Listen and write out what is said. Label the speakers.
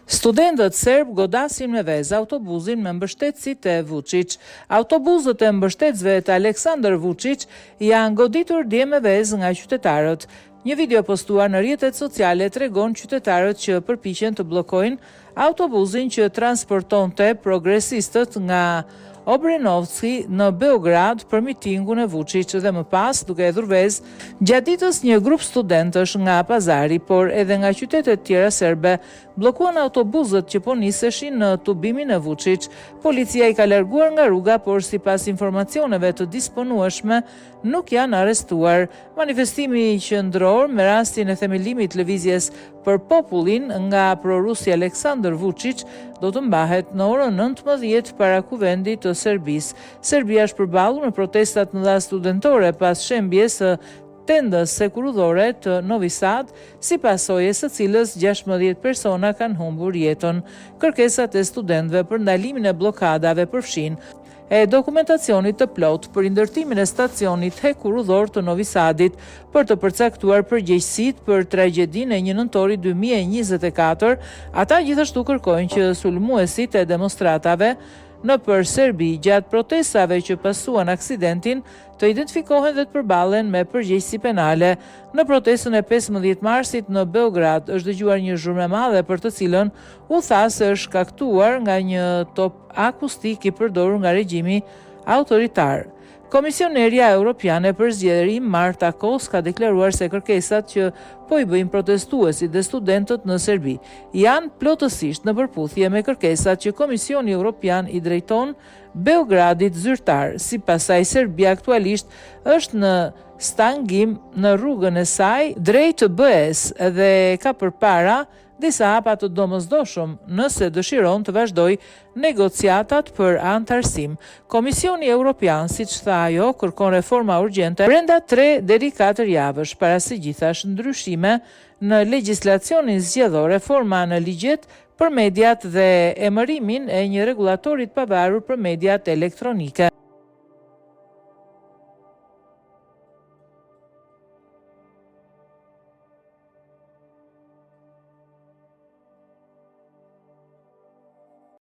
Speaker 1: Studentët serb godasin me vezë autobusin me mbështetësit e Vučić. Autobuzët e mbështetësve të Aleksandar Vučić janë goditur dje me vezë nga qytetarët. Një video postuar në rrjetet sociale tregon qytetarët që përpiqen të bllokojnë autobusin që transportonte progresistët nga Obrenovci në Beograd për mitingun e Vučić dhe më pas, duke hedhur vezë, gjatë ditës një grup studentësh nga pazari, por edhe nga qytetet tjera serbe, bllokuan autobuzët që po niseshin në tubimin e Vučić. Policia i ka larguar nga rruga, por sipas informacioneve të disponueshme, nuk janë arrestuar. Manifestimi qendror me rastin e themelimit lëvizjes për popullin nga prorusi Aleksandar Vučić do të mbahet në orën 19 para kuvendit të Serbisë. Serbia është përballur me protestat në dha studentore pas shembjes së tendës sekurudhore të Novi Sad, si pasojë së cilës 16 persona kanë humbur jetën. Kërkesat e studentëve për ndalimin e bllokadave përfshin e dokumentacionit të plot për ndërtimin e stacionit hekurudhor të Novi Sadit për të përcaktuar përgjegjësitë për tragjedinë e 1 nëntori 2024. Ata gjithashtu kërkojnë që sulmuesit e demonstratave nëpër Serbi gjatë protestave që pasuan aksidentin të identifikohen dhe të përballen me përgjegjësi penale. Në protestën e 15 marsit në Beograd është dëgjuar një zhurmë e madhe për të cilën u tha se është shkaktuar nga një top akustik i përdorur nga regjimi autoritar. Komisionerja Europiane për zgjedhrim Marta Kos ka deklaruar se kërkesat që po i bëjnë protestuesit dhe studentët në Serbi janë plotësisht në përputhje me kërkesat që Komisioni Europian i drejton Beogradit zyrtar. Sipas saj, Serbia aktualisht është në stangim në rrugën e saj drejt BE-s dhe ka përpara disa hapa të domosdoshëm nëse dëshiron të vazhdoj negociatat për antarësim. Komisioni Evropian, siç tha ajo, kërkon reforma urgjente brenda 3 deri 4 javësh, para së gjithash ndryshime në legjislacionin zgjedhor, reforma në ligjet për mediat dhe emërimin e një rregullatorit pavarur për mediat elektronike.